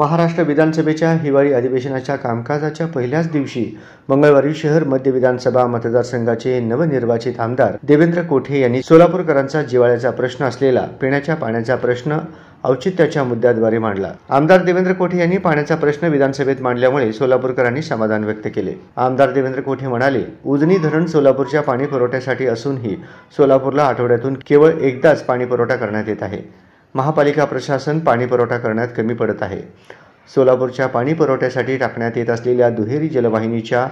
महाराष्ट्र विधानसभेच्या हिवाळी अधिवेशनाच्या कामकाजाच्या पहिल्याच दिवशी मंगळवारी शहर मध्य विधानसभा मतदारसंघाचे नवनिर्वाचित आमदार देवेंद्र कोठे यांनी सोलापूरकरांचा जिव्हाळ्याचा प्रश्न असलेला पिण्याच्या पाण्याचा प्रश्न औचित्याच्या मुद्द्याद्वारे मांडला। आमदार देवेंद्र कोठे यांनी पाण्याचा प्रश्न विधानसभेत मांडल्यामुळे सोलापूरकरांनी समाधान व्यक्त केले। आमदार देवेंद्र कोठे म्हणाले, उजनी धरण सोलापूरच्या पाणी पुरवठ्यासाठी असूनही सोलापूरला आठवड्यातून केवळ एकदाच पाणी पुरवठा करण्यात येत आहे। महापालिका प्रशासन पाणी पुरवठा करण्यात कमी पडत आहे। सोलापूरच्या पाणी पुरवठ्यासाठी टाकण्यात येत असलेल्या दुहेरी जलवाहिनीच्या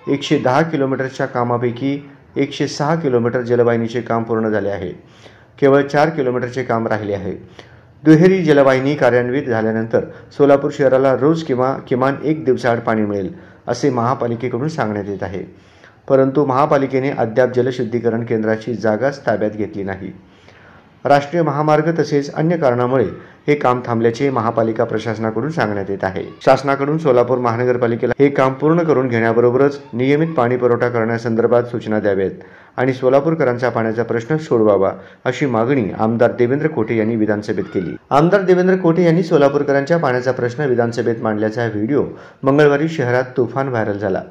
110 किलोमीटरच्या कामापैकी 106 किलोमीटर जलवाहिनीचे काम पूर्ण झाले आहे। केवळ 4 किलोमीटरचे काम राहिले आहे। दुहेरी जलवाहिनी कार्यान्वित झाल्यानंतर सोलापूर शहराला रोज किमान 1 दिवसाआड पाणी मिळेल असे महापालिकेकडून सांगण्यात येत आहे। परंतु महापालिकेने अद्याप जलशुद्धीकरण केंद्राची जागाच ताब्यात घेतली नाही। राष्ट्रीय महामार्ग तसेच अन्य कारणामुळे हे काम थांबल्याचे महापालिका प्रशासनाकडून सांगण्यात येत आहे। शासनाकडून सोलापूर महानगरपालिकेला हे काम पूर्ण करून घेण्याबरोबरच नियमित पाणी पुरवठा करण्यासंदर्भात सूचना द्याव्यात आणि सोलापूरकरांचा पाण्याचा प्रश्न सोडवावा अशी मागणी आमदार देवेंद्र कोठे यांनी विधानसभेत केली। आमदार देवेंद्र कोठे यांनी सोलापूरकरांच्या पाण्याचा प्रश्न विधानसभेत मांडल्याचा व्हिडिओ मंगळवारी शहरात तुफान व्हायरल झाला।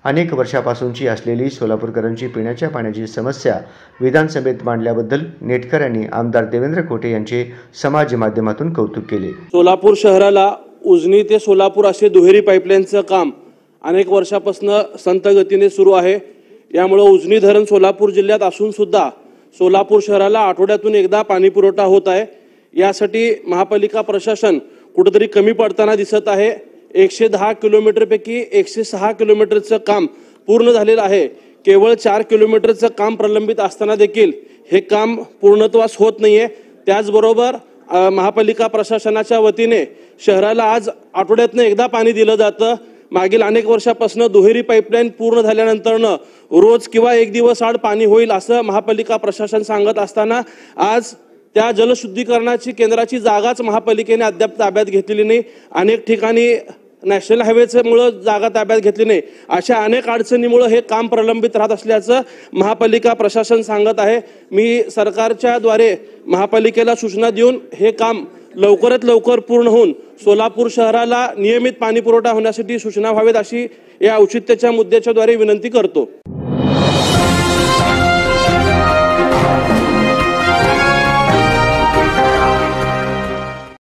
अनेक वर्षापासूनची असलेली सोलापूरकरांची पिण्याच्या पाण्याची समस्या विधानसभेत मांडल्याबद्दल नेटकऱ्यांनी आमदार देवेंद्र कोठे यांचे समाज माध्यमातून कौतुक केले। सोलापूर शहराला उजनी ते सोलापूर असे दुहेरी पाईपलाईनचं काम अनेक वर्षापासून संत गतीने सुरू आहे। यामुळे उजनी धरण सोलापूर जिल्ह्यात असून सुद्धा सोलापूर शहराला आठवड्यातून एकदा पाणी पुरवठा होत आहे। यासाठी महापालिका प्रशासन कुठेतरी कमी पडताना दिसत आहे। 110 किलोमीटरपैकी 106 किलोमीटरचं काम पूर्ण झालेलं आहे। केवळ 4 किलोमीटरचं काम प्रलंबित असताना देखील हे काम पूर्णत्वास होत नाहीये। त्याचबरोबर महापालिका प्रशासनाच्या वतीने शहराला आज आठवड्यातून एकदा पाणी दिलं जातं। मागील अनेक वर्षापासून दुहेरी पाईपलाईन पूर्ण झाल्यानंतरनं रोज किंवा 1 दिवस आड पाणी होईल असं महापालिका प्रशासन सांगत असताना आज त्या जलशुद्धीकरणाची केंद्राची जागाच महापालिकेने अद्याप ताब्यात घेतलेली नाही। अनेक ठिकाणी नॅशनल हायवेमुळे जागा ताब्यात घेतली नाही। अशा अनेक अडचणीमुळे हे काम प्रलंबित राहत असल्याचं महापालिका प्रशासन सांगत आहे। मी सरकारच्या द्वारे महापालिकेला सूचना देऊन हे काम लवकरात लवकर पूर्ण होऊन सोलापूर शहराला नियमित पाणी पुरवठा होण्यासाठी सूचना व्हावेत अशी या औचित्याच्या मुद्द्याच्या द्वारे विनंती करतो।